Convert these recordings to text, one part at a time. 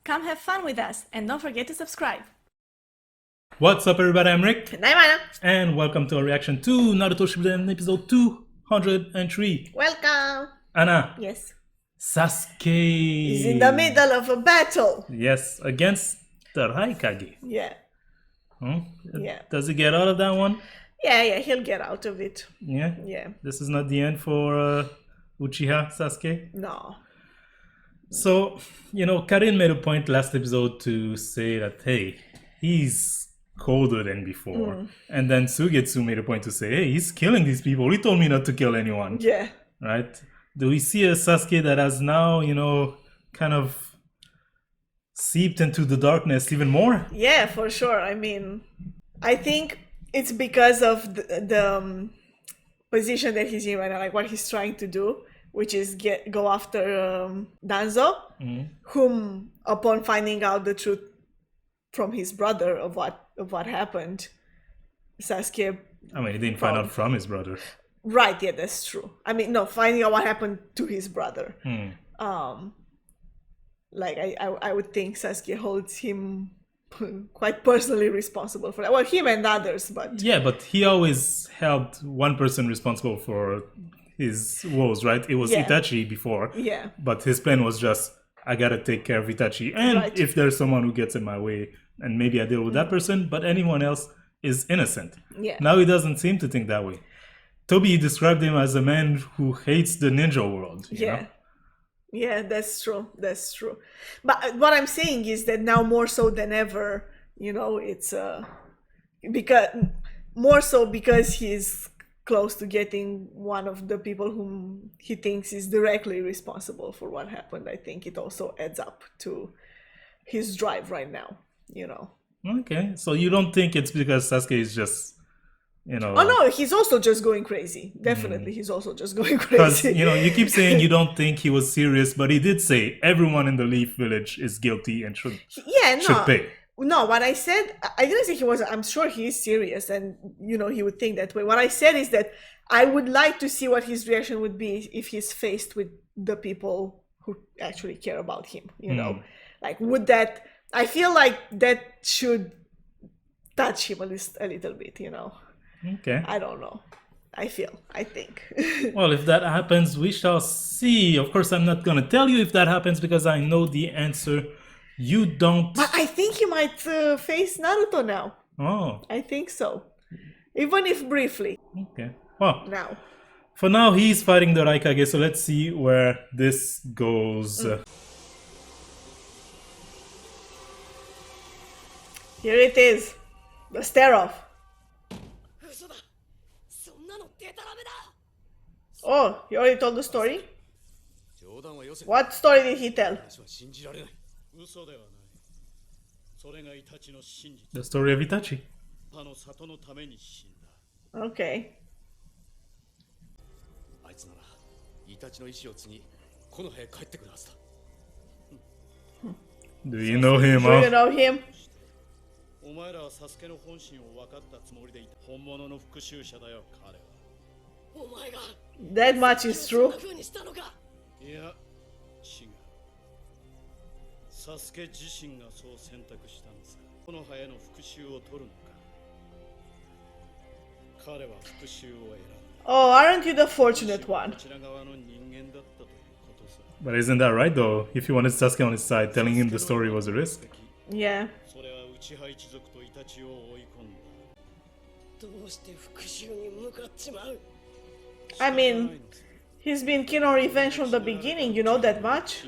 Come have fun with us and don't forget to subscribe. What's up everybody, I'm Rick. And I'm Anna. And welcome to our reaction to Naruto Shippuden episode 203. Welcome. Anna. Yes. Sasuke. He's in the middle of a battle. Yes, against the Raikage. Yeah. Yeah. Does he get out of that one? Yeah, he'll get out of it. Yeah? Yeah. This is not the end for Uchiha Sasuke? No. So, Karin made a point last episode to say that, hey, he's colder than before. And then Sugetsu made a point to say, hey, he's killing these people. He told me not to kill anyone. Yeah. Right? Do we see a Sasuke that has now, kind of seeped into the darkness even more? Yeah, for sure. I mean, I think it's because of the position that he's in right now, like what he's trying to do, which is go after Danzo, whom, upon finding out the truth from his brother of what happened, Sasuke. I mean, he didn't find out from his brother. Right, yeah, that's true. I mean, no, finding out what happened to his brother. Like I would think Sasuke holds him quite personally responsible for that. Well, him and others, but yeah, but he always held one person responsible for his woes, right? It was Itachi before. Yeah. But his plan was just, I gotta take care of Itachi. And if there's someone who gets in my way, and maybe I deal with that person, but anyone else is innocent. Yeah. Now he doesn't seem to think that way. Toby described him as a man who hates the ninja world. You know? Yeah, that's true. That's true. But what I'm saying is that now more so than ever, it's because he's close to getting one of the people whom he thinks is directly responsible for what happened. I think it also adds up to his drive right now, Okay, so you don't think it's because Sasuke is just, Oh no, he's also just going crazy. Definitely, he's also just going because, crazy. you keep saying you don't think he was serious, but he did say everyone in the Leaf Village is guilty and should pay. No, what I said, I didn't say he was. I'm sure he is serious, and he would think that way. What I said is that I would like to see what his reaction would be if he's faced with the people who actually care about him. Like would that? I feel like that should touch him a little bit. Okay. I don't know. I think. Well, if that happens, we shall see. Of course, I'm not gonna tell you if that happens because I know the answer. You don't. But I think he might face Naruto now. Oh. I think so. Even if briefly. Okay. Well, now. For now, he's fighting the Raikage, so let's see where this goes. Here it is. The stare-off. Oh, you already told the story? What story did he tell? The story of Itachi. Okay. Do you know him? Do you know him? That much is true. Oh, aren't you the fortunate one? But isn't that right though? If you wanted Sasuke on his side, telling him the story was a risk. Yeah. I mean, he's been keen on revenge from the beginning, you know that much?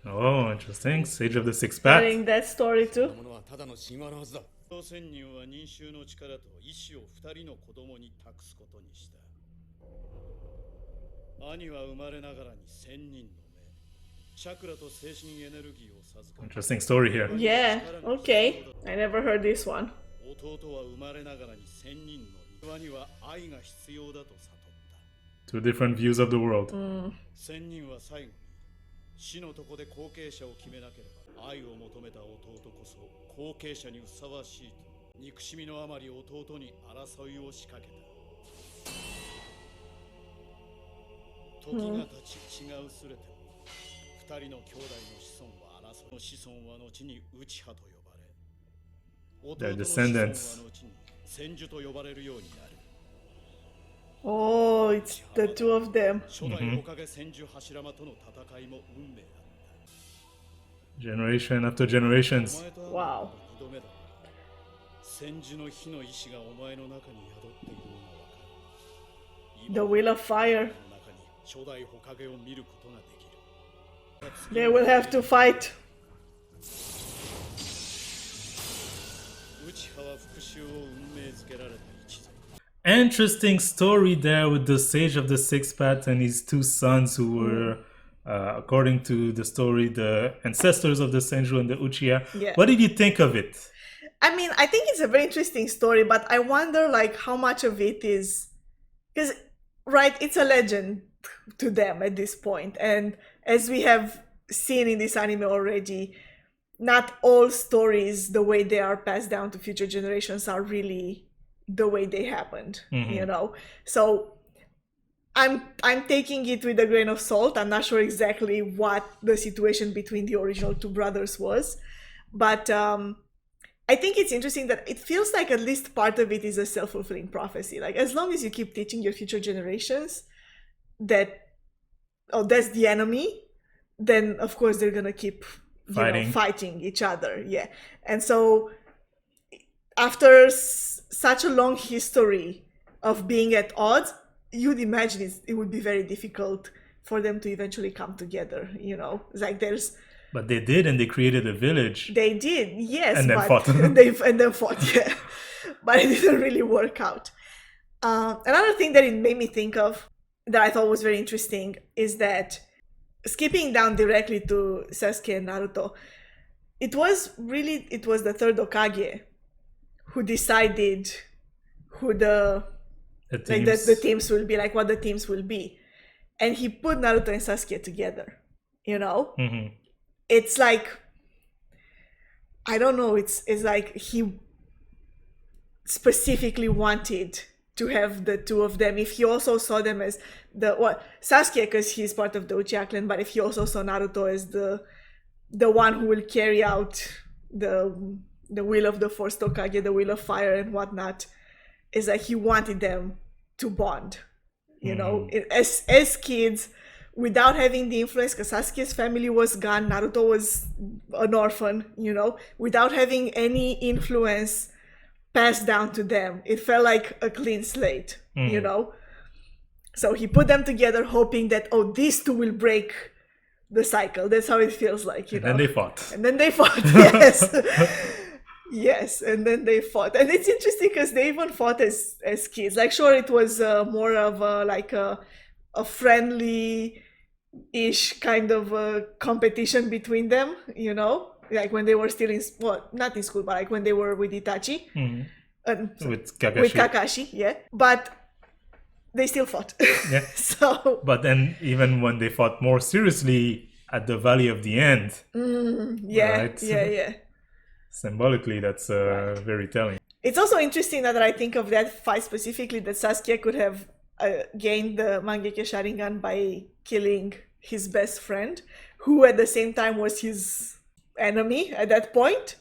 Oh, interesting. Sage of the Six Path. Hearing that story too. Interesting story here. Yeah, okay. I never heard this one. Two different views of the world. 死のとこで後継者を決めなければ愛を求めた弟こそ後継者にふさわしいと憎しみのあまり弟に争いを仕掛けた。時が経ち血が薄れても二人の兄弟の子孫は争う。子孫は後に内派と呼ばれ、弟 Their の子孫は descendants. 後に千住と呼ばれるようになる。 Oh, it's the two of them. 初代火影千住柱間との戦いも運命だった。 Generation after generations. お前と会うの Wow. は二度目だ。千住の火の意志がお前の中に宿っているのがわかる。 The Will of Fire. の中に初代火影を見ることができる。 They will have to fight. 内派は復讐を運命づけられた一族。 Interesting story there with the Sage of the Sixth Path and his two sons who were, according to the story, the ancestors of the Senju and the Uchiha. Yeah. What did you think of it? I mean, I think it's a very interesting story, but I wonder like how much of it is because right, it's a legend to them at this point. And as we have seen in this anime already, not all stories the way they are passed down to future generations are really the way they happened, you know. So I'm taking it with a grain of salt. I'm not sure exactly what the situation between the original two brothers was, but I think it's interesting that it feels like at least part of it is a self-fulfilling prophecy. Like as long as you keep teaching your future generations that, oh, that's the enemy, then of course they're gonna keep fighting each other. Yeah. And so after such a long history of being at odds, you'd imagine it would be very difficult for them to eventually come together, you know. It's like there's... But they did, and they created a village. They did, yes. And then but fought. and then fought, yeah. But it didn't really work out. Another thing that it made me think of that I thought was very interesting is that skipping down directly to Sasuke and Naruto, it was the third Hokage who decided who the teams will be, like what the teams will be. And he put Naruto and Sasuke together, you know? Mm-hmm. It's like, I don't know, it's like he specifically wanted to have the two of them. If he also saw them as Sasuke, because he's part of the Uchiha clan, but if he also saw Naruto as the one who will carry out the will of the first Hokage, the will of fire and whatnot, is like he wanted them to bond, you know, as kids, without having the influence, because Sasuke's family was gone, Naruto was an orphan, you know, without having any influence passed down to them. It felt like a clean slate, you know. So he put them together hoping that, oh, these two will break the cycle. That's how it feels like, you know. And then they fought. And then they fought, yes. Yes, and then they fought. And it's interesting because they even fought as kids. Like, sure, it was more of a friendly-ish kind of competition between them, you know? Like when they were still not in school, but like when they were with Itachi. With Kakashi. With Kakashi, yeah. But they still fought. Yeah. So. But then even when they fought more seriously at the Valley of the End. Yeah, right? yeah. Symbolically, that's very telling. It's also interesting now that I think of that fight specifically, that Sasuke could have gained the Mangekyo Sharingan by killing his best friend, who at the same time was his enemy at that point.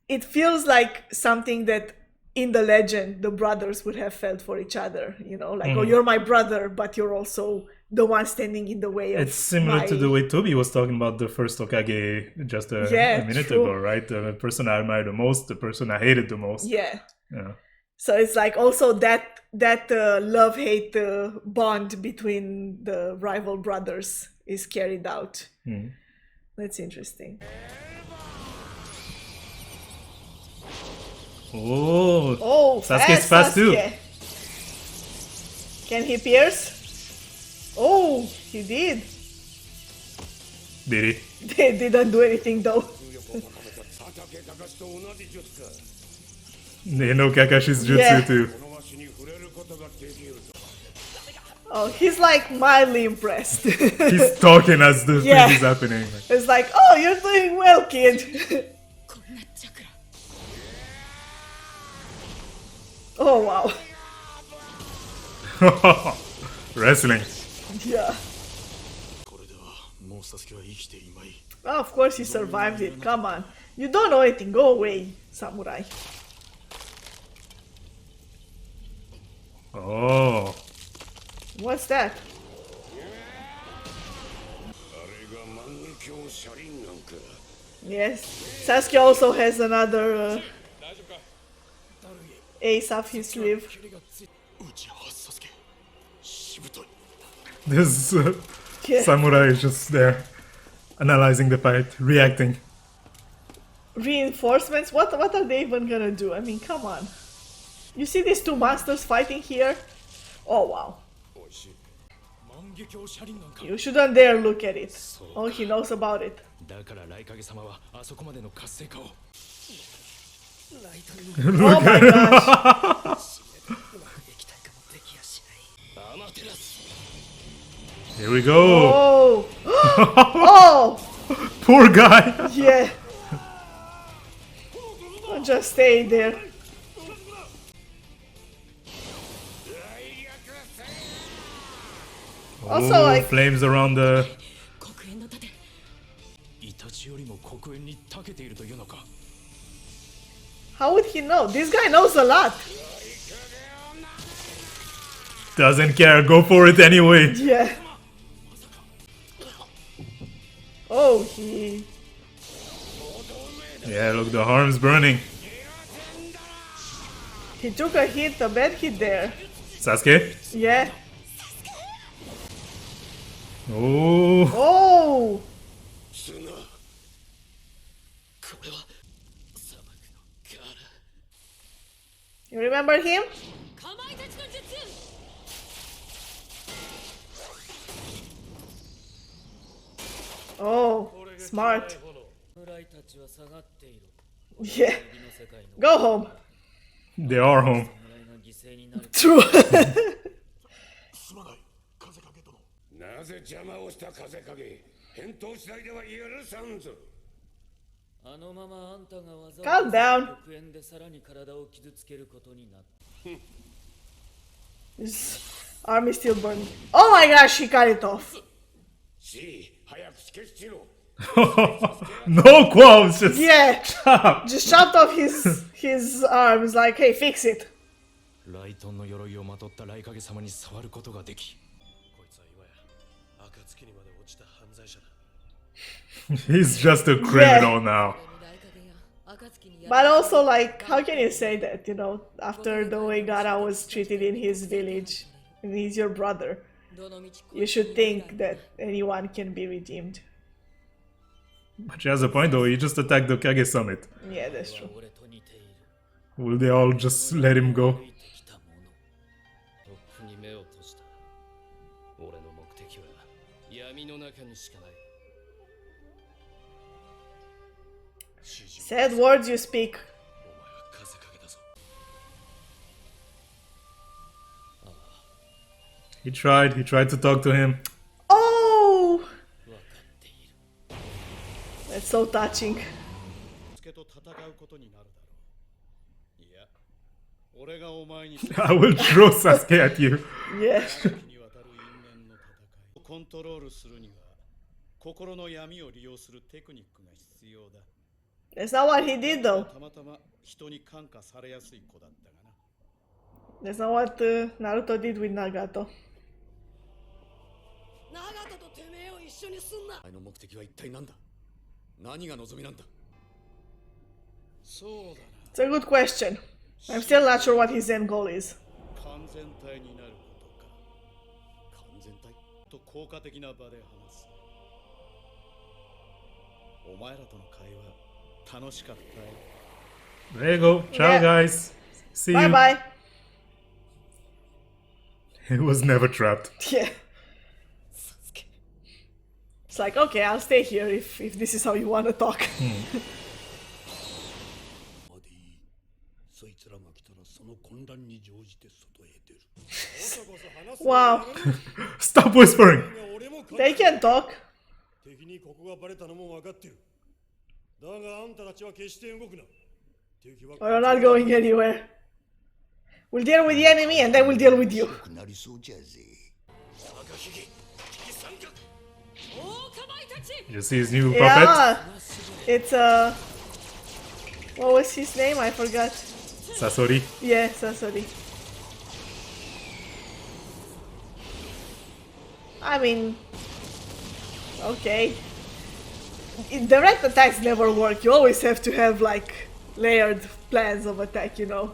It feels like something that in the legend the brothers would have felt for each other, you know, like, oh, you're my brother, but you're also the one standing in the way of... It's similar to the way Toby was talking about the first Hokage just a minute ago, right? The person I admired the most, the person I hated the most. Yeah. Yeah. So it's like also that love-hate bond between the rival brothers is carried out. That's interesting. Oh, Sasuke's fast too. Can he pierce? Oh, he did. Did he? They didn't do anything though. They know Kakashi's jutsu too. Oh, he's like mildly impressed. He's talking as the thing is happening. It's like, oh, you're doing well, kid. Oh, wow. Wrestling. Yeah. これではもうサスケは生きていまい。 Oh, of course he survived it. Come on. You don't know anything. Go away, samurai. Oh. What's that? あれが万華鏡車輪なんか。 Yes. Sasuke also has another ace up his sleeve. うちはサスケ。しぶとい。 This Yeah. samurai is just there, analyzing the fight, reacting. Reinforcements? What are they even gonna do? I mean, come on. You see these two monsters fighting here? Oh wow. おいしい。万華鏡車輪なんか。 You shouldn't dare look at it. Oh, he knows about it. だからライカゲ様はあそこまでの活性化を。 Oh my gosh. Here we go. Oh. Oh. Poor guy. Yeah. I'll just stay there. Also, Ooh, like, flames around the. 黒煙の盾。イタチよりも黒煙に長けているというのか。 how would he know? This guy knows a lot. Doesn't care. Go for it anyway. Yeah. Oh, he. Yeah, look, the arm's burning. He took a hit, a bad hit there. Sasuke. Yeah. Oh. Oh. すな。これは砂漠のガラ。 You remember him? かまいたちの術。 Oh, smart. 侍たちは下がっている。 Yeah. 次の世界の Go home. They are home. 侍が犠牲になる。 True. すまない風影殿。なぜ邪魔をした風影。返答次第では許さんぞ。あのままあんたがわざ Calm down. 黒煙でさらに体を傷つけることになった。 His arm is still burning. Oh my gosh, he cut it off. しい早く止血しろ。 No qualms. Just Yeah. stop. Just chopped off his arms like, hey, fix it. ライトンの鎧をまとったライカゲ様に触ることができ。こいつは今や暁にまで落ちた犯罪者だ。 He's just a criminal now. 大影や暁にや But also, like, how can you say that, you know, after the way Gaara was treated in his village, and he's your brother, どの道 you should think that anyone can be redeemed. But she has a point though. He just attacked the Kage summit. Yeah, that's true. 俺と似ている。 Will they all just let him go? 歩いてきたもの。とっくに目を閉じた。俺の目的は闇の中にしかない。 Sad words you speak. お前は風影だぞ。 He tried to talk to him. Oh! わかっている。 That's so touching. スケと戦うことになるだろう。いや、俺がお前に I will throw Sasuke at you. Yeah. 長きにわたる因縁の戦いをコントロールするには、心の闇を利用するテクニックが必要だ。 That's not what he did, though. たまたま人に感化されやすい子だったがな。 That's not what Naruto did with Nagato. 長門とてめえを一緒にすんな。お前の目的は一体何だ。何が望みなんだ。そうだな。 It's a good question. I'm still not sure what his end goal is. 完全体になることか。完全体と効果的な場で話す。お前らとの会話楽しかったよ。 There you go. Ciao, Yeah. guys. See Bye you. bye. He was never trapped. Yeah. It's like, okay, I'll stay here if this is how you want to talk. そいつらが来たらその混乱に乗じて外へ出る。 Wow. Stop whispering. They can talk. 敵にここがバレたのも分かってる。だがあんたたちは決して動くな。敵は We're not going anywhere. We'll deal with the enemy and then we'll deal with you. なりそうじゃぜ。赤ひげ You see his new puppet? Yeah, it's what was his name? I forgot. Sasori. Yeah, Sasori. I mean, okay. Direct attacks never work. You always have to have like layered plans of attack, you know.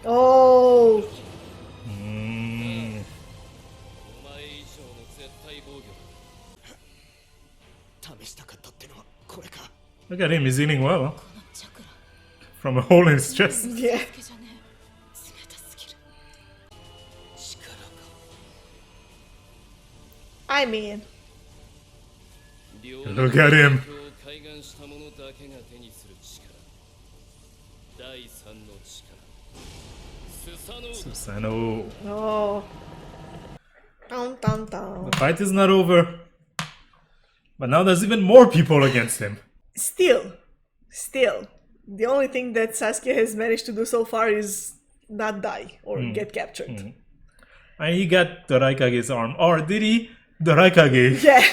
Oh, お前以上の絶対防御だ。試したかったってのはこれか。 Look at him, he's healing well. Huh? このチャクラ From a hole in his chest. yeah. だけじゃねえ冷たすぎる力か。 I mean, 両 Look at him. を開眼した者だけが手にする力。第三の力。スサノオ。 Susano. oh. Dun, dun, dun. The fight is not over. But now there's even more people against him. Still, the only thing that Sasuke has managed to do so far is not die or get captured. And he got the Raikage's arm. Or did he? The Raikage Yeah.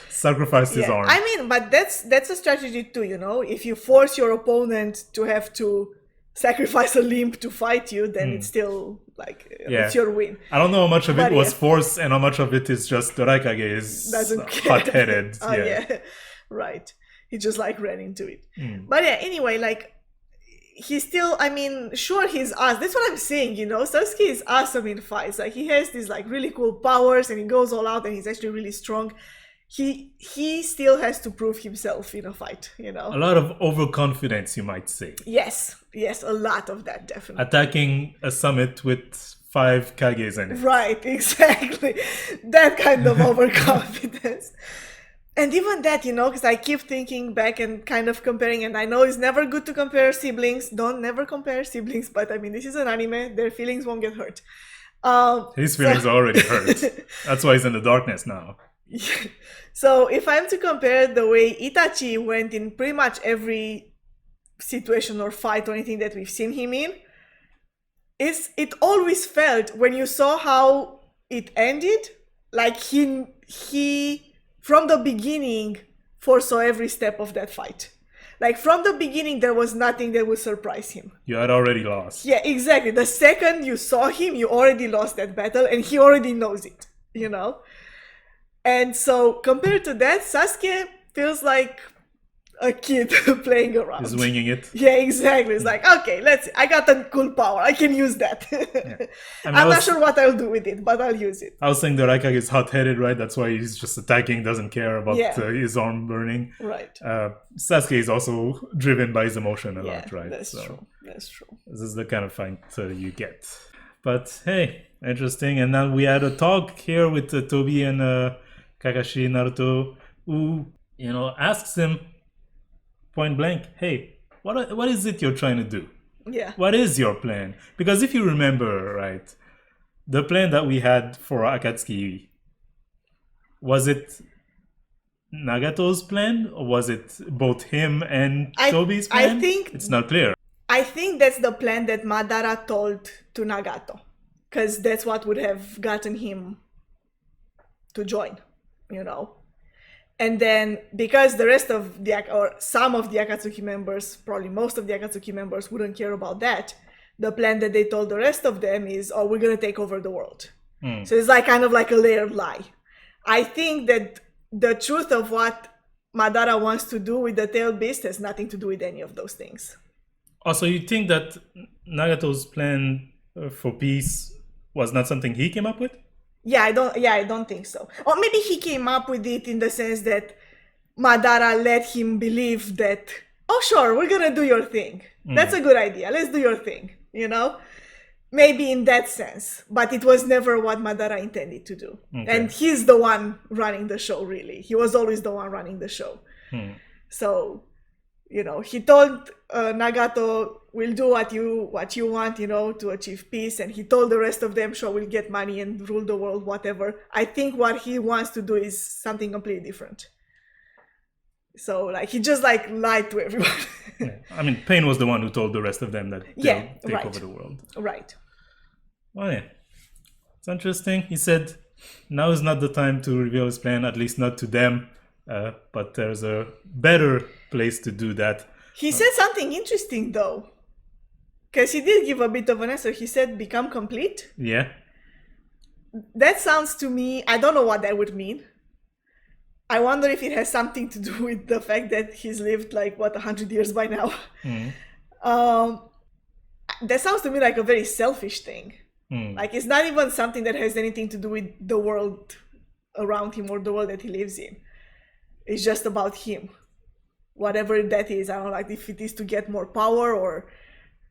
sacrificed his Yeah, arm. I mean, but that's a strategy too, you know. If you force your opponent to have to sacrifice a limb to fight you, then it's still like Yeah. it's your win. I don't know how much of But it was yeah. force and how much of it is just the Raikage is Doesn't care. hot-headed. Oh yeah, right. He just like ran into it. But yeah, anyway, like he's still. I mean, sure, he's awesome. That's what I'm saying. You know, Sasuke is awesome in fights. Like he has these like really cool powers, and he goes all out, and he's actually really strong. He still has to prove himself in a fight. You know. A lot of overconfidence, you might say. Yes, a lot of that definitely. Attacking a summit with 5 Kages in it. Right, exactly. That kind of overconfidence. And even that, you know, because I keep thinking back and kind of comparing, and I know it's never good to compare siblings. Don't never compare siblings, but I mean, this is an anime. Their feelings won't get hurt. His feelings are already hurt. That's why he's in the darkness now. So if I'm to compare the way Itachi went in pretty much every situation or fight or anything that we've seen him in, it always felt when you saw how it ended, like he from the beginning foresaw every step of that fight. Like from the beginning there was nothing that would surprise him. You had already lost. Yeah, exactly. The second you saw him, you already lost that battle, and he already knows it, you know? And so compared to that, Sasuke feels like a kid playing around. He's winging it. Yeah, exactly. It's like, okay, let's see. I got a cool power. I can use that. I mean, I'm not sure what I'll do with it, but I'll use it. I was saying the Raikage is hot-headed, right? That's why he's just attacking, doesn't care about Yeah. his arm burning. Right. Sasuke is also driven by his emotion a Yeah, lot, right? that's So true. That's true. This is the kind of fight you get. But hey, interesting. And now we had a talk here with Tobi and Kakashi Naruto, who, you know, asks him point blank, hey, what is it you're trying to do? Yeah. What is your plan? Because if you remember, right, the plan that we had for Akatsuki, was it Nagato's plan, or was it both him and Tobi's plan? I think it's not clear. I think that's the plan that Madara told to Nagato, because that's what would have gotten him to join, you know. And then because the rest of or some of the Akatsuki members, probably most of the Akatsuki members wouldn't care about that, the plan that they told the rest of them is, oh, we're going to take over the world. So it's like kind of like a layered lie. I think that the truth of what Madara wants to do with the tailed beast has nothing to do with any of those things. Also, you think that Nagato's plan for peace was not something he came up with? Yeah, I don't think so. Or maybe he came up with it in the sense that Madara let him believe that, oh sure, we're gonna do your thing. That's a good idea. Let's do your thing, you know? Maybe in that sense. But it was never what Madara intended to do. Okay. And he's the one running the show, really. He was always the one running the show. So, you know, he told Nagato, we'll do what you want, you know, to achieve peace. And he told the rest of them, sure, we'll get money and rule the world, whatever. I think what he wants to do is something completely different. So, like, he just, like, lied to everyone. Yeah. I mean, Pain was the one who told the rest of them that they'll take right. over the world. Right. Well, yeah. It's interesting. He said now is not the time to reveal his plan, at least not to them. But there's a better place to do that. He said something interesting though. Because he did give a bit of an answer. He said, become complete. Yeah. That sounds to me, I don't know what that would mean. I wonder if it has something to do with the fact that he's lived like, what, 100 years by now. That sounds to me like a very selfish thing. Like, it's not even something that has anything to do with the world around him or the world that he lives in. It's just about him. Whatever that is. I don't know, like, if it is to get more power or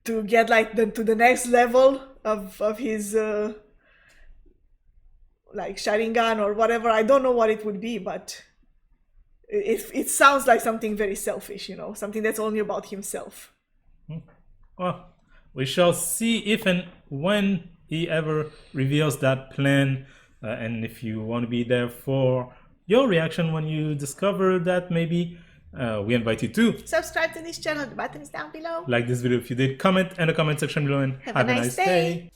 to get like to the next level of his like Sharingan or whatever. I don't know what it would be, but it sounds like something very selfish, you know, something that's only about himself. Well, we shall see if and when he ever reveals that plan, and if you want to be there for your reaction when you discover that, maybe we invite you to Subscribe to this channel, the button is down below. like this video if you did, comment in the comment section below, and Have a nice day.